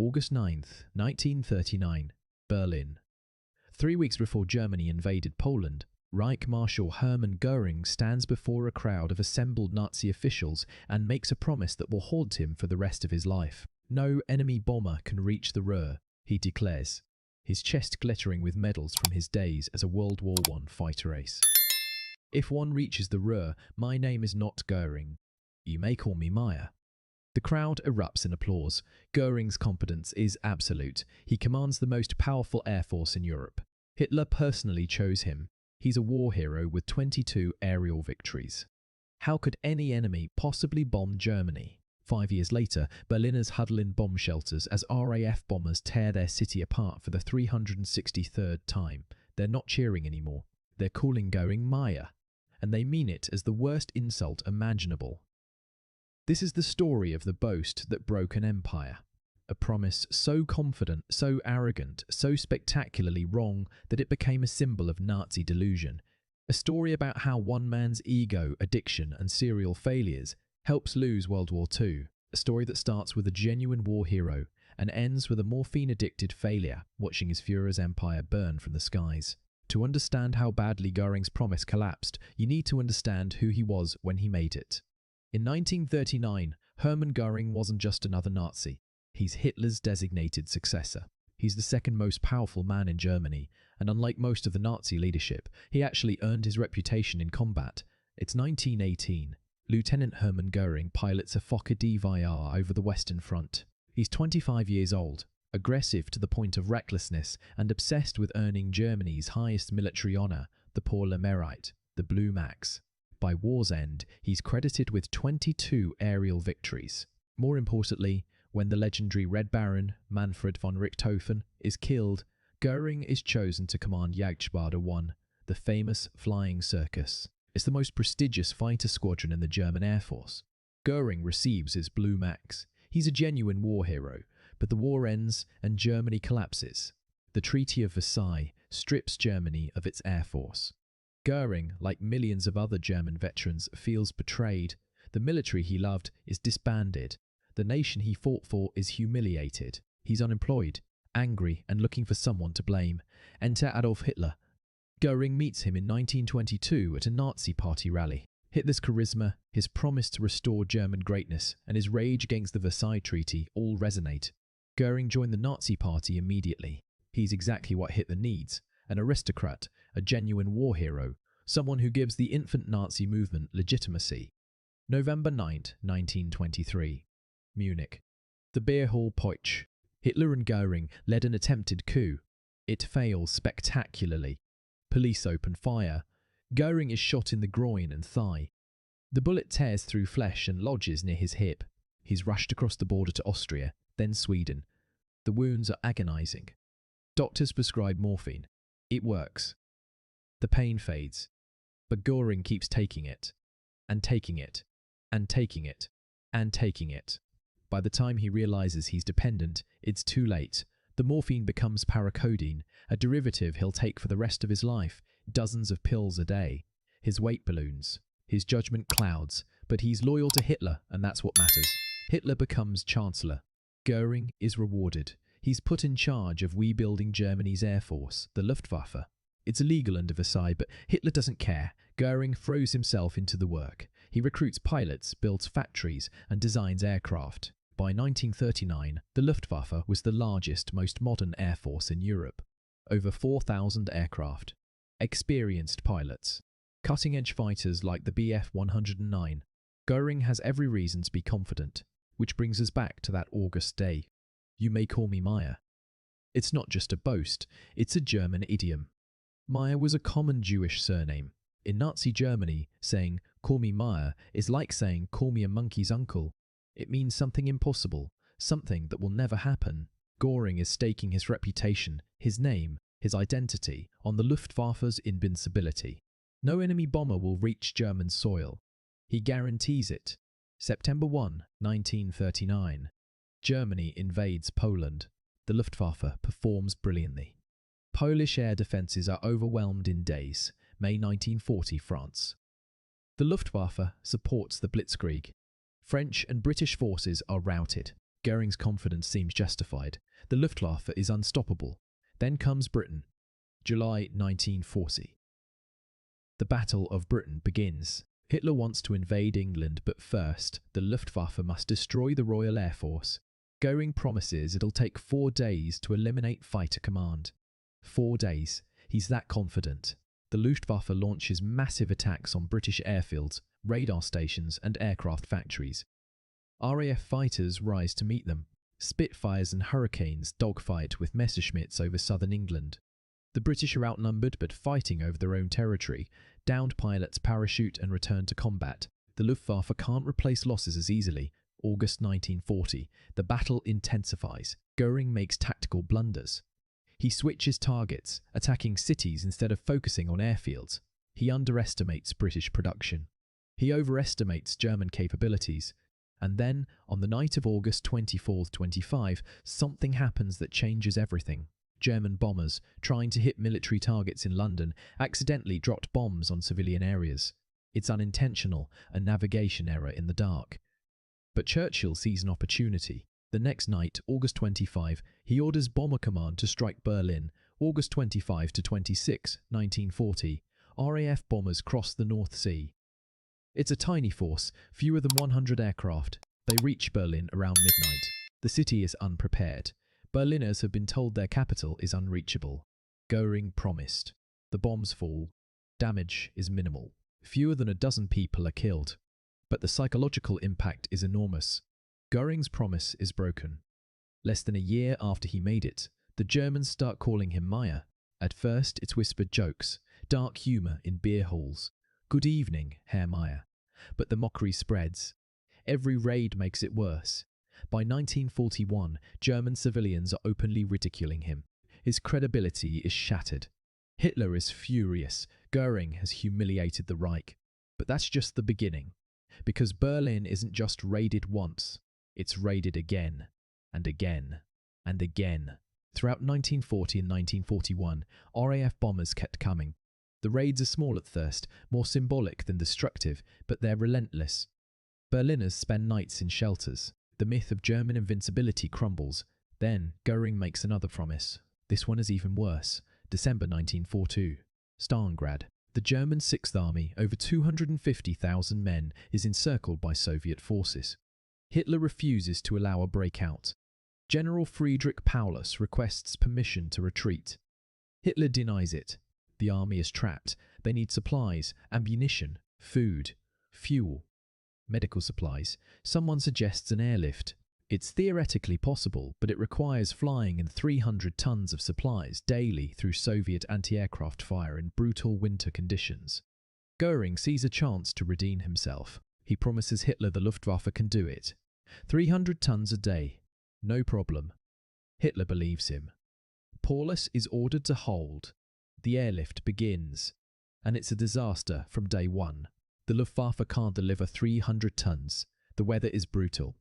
August 9th, 1939, Berlin. 3 weeks before Germany invaded Poland, Reich Marshal Hermann Goering stands before a crowd of assembled Nazi officials and makes a promise that will haunt him for the rest of his life. No enemy bomber can reach the Ruhr, he declares, his chest glittering with medals from his days as a World War I fighter ace. If one reaches the Ruhr, my name is not Goering. You may call me Meyer. The crowd erupts in applause. Goering's competence is absolute. He commands the most powerful air force in Europe. Hitler personally chose him. He's a war hero with 22 aerial victories. How could any enemy possibly bomb Germany? 5 years later, Berliners huddle in bomb shelters as RAF bombers tear their city apart for the 363rd time. They're not cheering anymore. They're calling Goering Meyer, and they mean it as the worst insult imaginable. This is the story of the boast that broke an empire. A promise so confident, so arrogant, so spectacularly wrong that it became a symbol of Nazi delusion. A story about how one man's ego, addiction, and serial failures helps lose World War II. A story that starts with a genuine war hero and ends with a morphine-addicted failure watching his Führer's empire burn from the skies. To understand how badly Goering's promise collapsed, you need to understand who he was when he made it. In 1939, Hermann Goering wasn't just another Nazi. He's Hitler's designated successor. He's the second most powerful man in Germany, and unlike most of the Nazi leadership, he actually earned his reputation in combat. It's 1918. Lieutenant Hermann Goering pilots a Fokker DVR over the Western Front. He's 25 years old, aggressive to the point of recklessness, and obsessed with earning Germany's highest military honour, the Pour le Mérite, the Blue Max. By war's end, he's credited with 22 aerial victories. More importantly, when the legendary Red Baron, Manfred von Richthofen, is killed, Goering is chosen to command Jagdschwader 1, the famous Flying Circus. It's the most prestigious fighter squadron in the German Air Force. Goering receives his Blue Max. He's a genuine war hero, but the war ends and Germany collapses. The Treaty of Versailles strips Germany of its air force. Goering, like millions of other German veterans, feels betrayed. The military he loved is disbanded. The nation he fought for is humiliated. He's unemployed, angry, and looking for someone to blame. Enter Adolf Hitler. Goering meets him in 1922 at a Nazi party rally. Hitler's charisma, his promise to restore German greatness, and his rage against the Versailles Treaty all resonate. Goering joined the Nazi party immediately. He's exactly what Hitler needs. An aristocrat, a genuine war hero, someone who gives the infant Nazi movement legitimacy. November 9th, 1923. Munich. The beer hall Putsch. Hitler and Goering led an attempted coup. It fails spectacularly. Police open fire. Goering is shot in the groin and thigh. The bullet tears through flesh and lodges near his hip. He's rushed across the border to Austria, then Sweden. The wounds are agonizing. Doctors prescribe morphine. It works. The pain fades, but Goering keeps taking it, and taking it, and taking it, and taking it. By the time he realizes he's dependent, it's too late. The morphine becomes paracodeine, a derivative he'll take for the rest of his life, dozens of pills a day. His weight balloons, his judgment clouds, but he's loyal to Hitler, and that's what matters. Hitler becomes Chancellor. Goering is rewarded. He's put in charge of rebuilding Germany's air force, the Luftwaffe. It's illegal under Versailles, but Hitler doesn't care. Goering throws himself into the work. He recruits pilots, builds factories, and designs aircraft. By 1939, the Luftwaffe was the largest, most modern air force in Europe. Over 4,000 aircraft. Experienced pilots. Cutting-edge fighters like the Bf-109. Goering has every reason to be confident, which brings us back to that August day. You may call me Meyer. It's not just a boast, it's a German idiom. Meyer was a common Jewish surname. In Nazi Germany, saying, "Call me Meyer," is like saying, "Call me a monkey's uncle." It means something impossible, something that will never happen. Goering is staking his reputation, his name, his identity on the Luftwaffe's invincibility. No enemy bomber will reach German soil. He guarantees it. September 1, 1939. Germany invades Poland. The Luftwaffe performs brilliantly. Polish air defences are overwhelmed in days. May 1940, France. The Luftwaffe supports the Blitzkrieg. French and British forces are routed. Goering's confidence seems justified. The Luftwaffe is unstoppable. Then comes Britain. July 1940. The Battle of Britain begins. Hitler wants to invade England, but first, the Luftwaffe must destroy the Royal Air Force. Goering promises it'll take 4 days to eliminate fighter command. 4 days. He's that confident. The Luftwaffe launches massive attacks on British airfields, radar stations and aircraft factories. RAF fighters rise to meet them. Spitfires and Hurricanes dogfight with Messerschmitts over southern England. The British are outnumbered but fighting over their own territory. Downed pilots parachute and return to combat. The Luftwaffe can't replace losses as easily. August 1940. The battle intensifies. Goering makes tactical blunders. He switches targets, attacking cities instead of focusing on airfields. He underestimates British production. He overestimates German capabilities. And then, on the night of August 24-25, something happens that changes everything. German bombers, trying to hit military targets in London, accidentally dropped bombs on civilian areas. It's unintentional, a navigation error in the dark. But Churchill sees an opportunity. The next night, August 25, he orders Bomber Command to strike Berlin. August 25-26, 1940, RAF bombers cross the North Sea. It's a tiny force, fewer than 100 aircraft. They reach Berlin around midnight. The city is unprepared. Berliners have been told their capital is unreachable. Goering promised. The bombs fall. Damage is minimal. Fewer than a dozen people are killed. But the psychological impact is enormous. Goering's promise is broken. Less than a year after he made it, the Germans start calling him Meyer. At first, it's whispered jokes, dark humour in beer halls. Good evening, Herr Meyer. But the mockery spreads. Every raid makes it worse. By 1941, German civilians are openly ridiculing him. His credibility is shattered. Hitler is furious. Goering has humiliated the Reich. But that's just the beginning. Because Berlin isn't just raided once. It's raided again, and again, and again. Throughout 1940 and 1941, RAF bombers kept coming. The raids are small at first, more symbolic than destructive, but they're relentless. Berliners spend nights in shelters. The myth of German invincibility crumbles. Then, Goering makes another promise. This one is even worse. December 1942. Stalingrad. The German 6th Army, over 250,000 men, is encircled by Soviet forces. Hitler refuses to allow a breakout. General Friedrich Paulus requests permission to retreat. Hitler denies it. The army is trapped. They need supplies, ammunition, food, fuel, medical supplies. Someone suggests an airlift. It's theoretically possible, but it requires flying in 300 tons of supplies daily through Soviet anti-aircraft fire in brutal winter conditions. Goering sees a chance to redeem himself. He promises Hitler the Luftwaffe can do it. 300 tons a day. No problem. Hitler believes him. Paulus is ordered to hold. The airlift begins. And it's a disaster from day one. The Luftwaffe can't deliver 300 tons. The weather is brutal.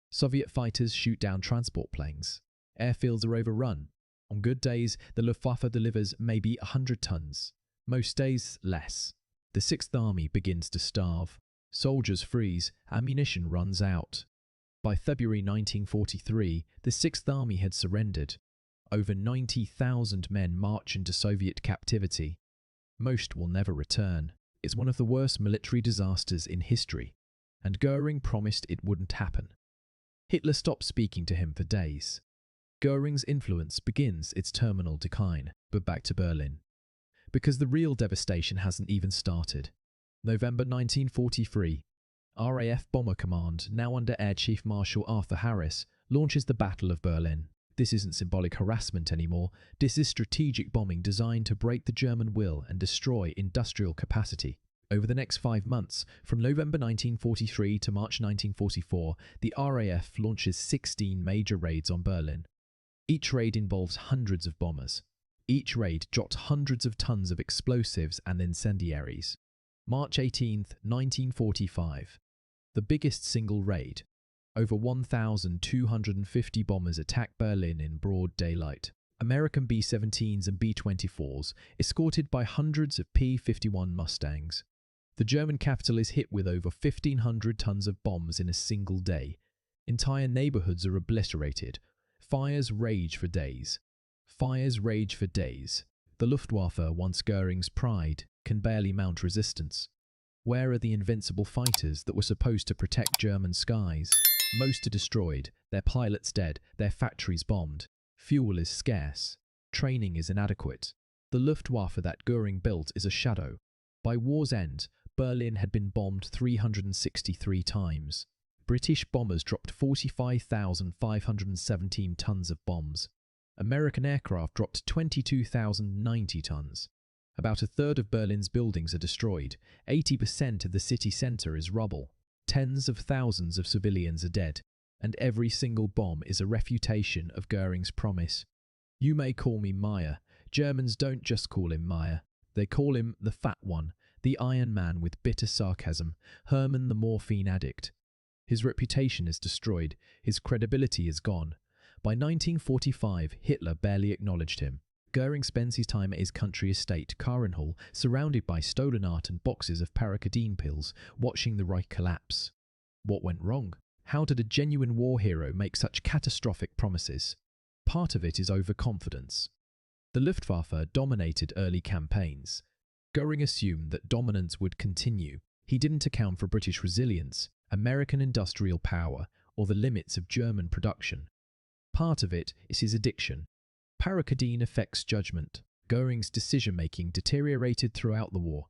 Soviet fighters shoot down transport planes. Airfields are overrun. On good days, the Luftwaffe delivers maybe 100 tons. Most days, less. The 6th Army begins to starve. Soldiers freeze. Ammunition runs out. By February 1943, the 6th Army had surrendered. Over 90,000 men march into Soviet captivity. Most will never return. It's one of the worst military disasters in history, and Goering promised it wouldn't happen. Hitler stopped speaking to him for days. Goering's influence begins its terminal decline, but back to Berlin. Because the real devastation hasn't even started. November 1943. RAF Bomber Command, now under Air Chief Marshal Arthur Harris, launches the Battle of Berlin. This isn't symbolic harassment anymore. This is strategic bombing designed to break the German will and destroy industrial capacity. Over the next 5 months, from November 1943 to March 1944, the RAF launches 16 major raids on Berlin. Each raid involves hundreds of bombers. Each raid dropped hundreds of tons of explosives and incendiaries. March 18, 1945. The biggest single raid. Over 1,250 bombers attack Berlin in broad daylight. American B-17s and B-24s, escorted by hundreds of P-51 Mustangs. The German capital is hit with over 1,500 tons of bombs in a single day. Entire neighborhoods are obliterated. Fires rage for days. Fires rage for days. The Luftwaffe, once Goering's pride, can barely mount resistance. Where are the invincible fighters that were supposed to protect German skies? Most are destroyed, their pilots dead, their factories bombed. Fuel is scarce. Training is inadequate. The Luftwaffe that Goering built is a shadow. By war's end, Berlin had been bombed 363 times. British bombers dropped 45,517 tons of bombs. American aircraft dropped 22,090 tons. About a third of Berlin's buildings are destroyed. 80% of the city centre is rubble. Tens of thousands of civilians are dead. And every single bomb is a refutation of Goering's promise. You may call me Meyer. Germans don't just call him Meyer. They call him the Fat One, the Iron Man with bitter sarcasm, Hermann the morphine addict. His reputation is destroyed. His credibility is gone. By 1945, Hitler barely acknowledged him. Goering spends his time at his country estate, Karenhall, surrounded by stolen art and boxes of parakadine pills, watching the Reich collapse. What went wrong? How did a genuine war hero make such catastrophic promises? Part of it is overconfidence. The Luftwaffe dominated early campaigns. Goering assumed that dominance would continue. He didn't account for British resilience, American industrial power, or the limits of German production. Part of it is his addiction. Parakadine affects judgment. Goering's decision-making deteriorated throughout the war.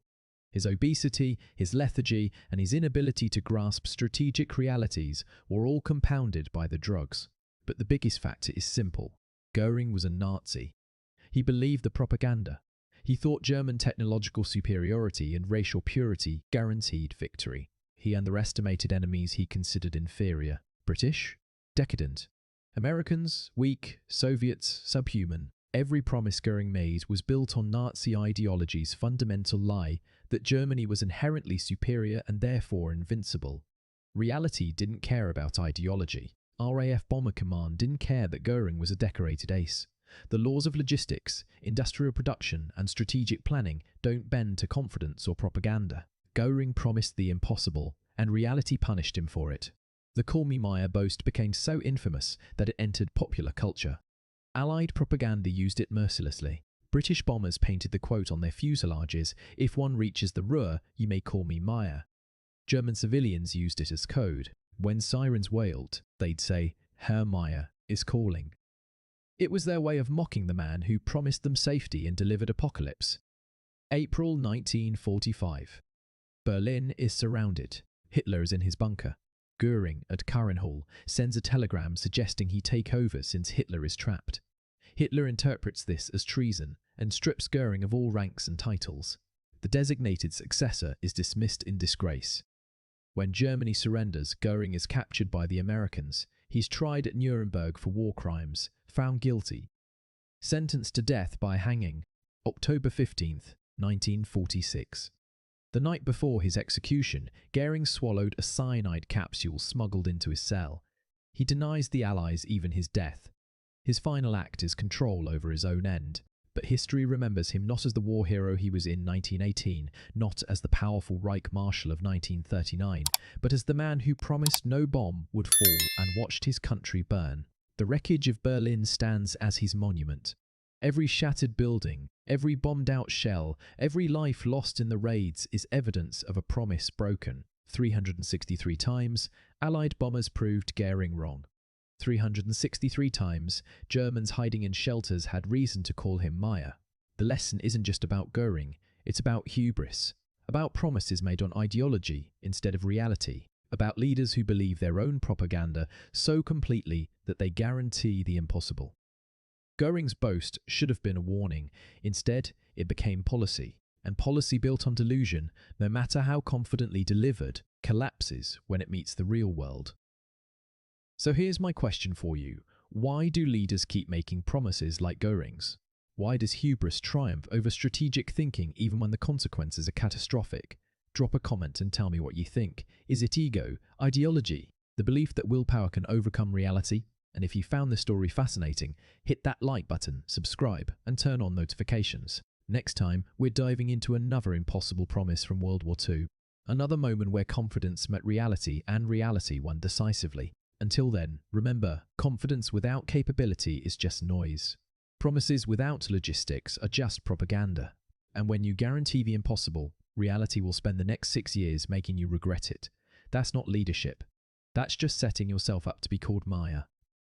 His obesity, his lethargy, and his inability to grasp strategic realities were all compounded by the drugs. But the biggest factor is simple. Goering was a Nazi. He believed the propaganda. He thought German technological superiority and racial purity guaranteed victory. He underestimated enemies he considered inferior. British? Decadent. Americans? Weak. Soviets? Subhuman. Every promise Goering made was built on Nazi ideology's fundamental lie that Germany was inherently superior and therefore invincible. Reality didn't care about ideology. RAF Bomber Command didn't care that Goering was a decorated ace. The laws of logistics, industrial production, and strategic planning don't bend to confidence or propaganda. Goering promised the impossible, and reality punished him for it. The Call Me Meyer boast became so infamous that it entered popular culture. Allied propaganda used it mercilessly. British bombers painted the quote on their fuselages, "If one reaches the Ruhr, you may call me Meyer." German civilians used it as code. When sirens wailed, they'd say, "Herr Meyer is calling." It was their way of mocking the man who promised them safety and delivered apocalypse. April 1945. Berlin is surrounded. Hitler is in his bunker. Goering, at Karenhall, sends a telegram suggesting he take over since Hitler is trapped. Hitler interprets this as treason and strips Goering of all ranks and titles. The designated successor is dismissed in disgrace. When Germany surrenders, Goering is captured by the Americans. He's tried at Nuremberg for war crimes, found guilty. Sentenced to death by hanging, October 15th, 1946. The night before his execution, Goering swallowed a cyanide capsule smuggled into his cell. He denies the Allies even his death. His final act is control over his own end, but history remembers him not as the war hero he was in 1918, not as the powerful Reich Marshal of 1939, but as the man who promised no bomb would fall and watched his country burn. The wreckage of Berlin stands as his monument. Every shattered building, every bombed-out shell, every life lost in the raids is evidence of a promise broken. 363 times, Allied bombers proved Goering wrong. 363 times, Germans hiding in shelters had reason to call him Meyer. The lesson isn't just about Goering, it's about hubris, about promises made on ideology instead of reality, about leaders who believe their own propaganda so completely that they guarantee the impossible. Goering's boast should have been a warning. Instead, it became policy, and policy built on delusion, no matter how confidently delivered, collapses when it meets the real world. So here's my question for you. Why do leaders keep making promises like Goering's? Why does hubris triumph over strategic thinking even when the consequences are catastrophic? Drop a comment and tell me what you think. Is it ego, ideology, the belief that willpower can overcome reality? And if you found this story fascinating, hit that like button, subscribe, and turn on notifications. Next time, we're diving into another impossible promise from World War II. Another moment where confidence met reality and reality won decisively. Until then, remember, confidence without capability is just noise. Promises without logistics are just propaganda. And when you guarantee the impossible, reality will spend the next 6 years making you regret it. That's not leadership. That's just setting yourself up to be called Meyer.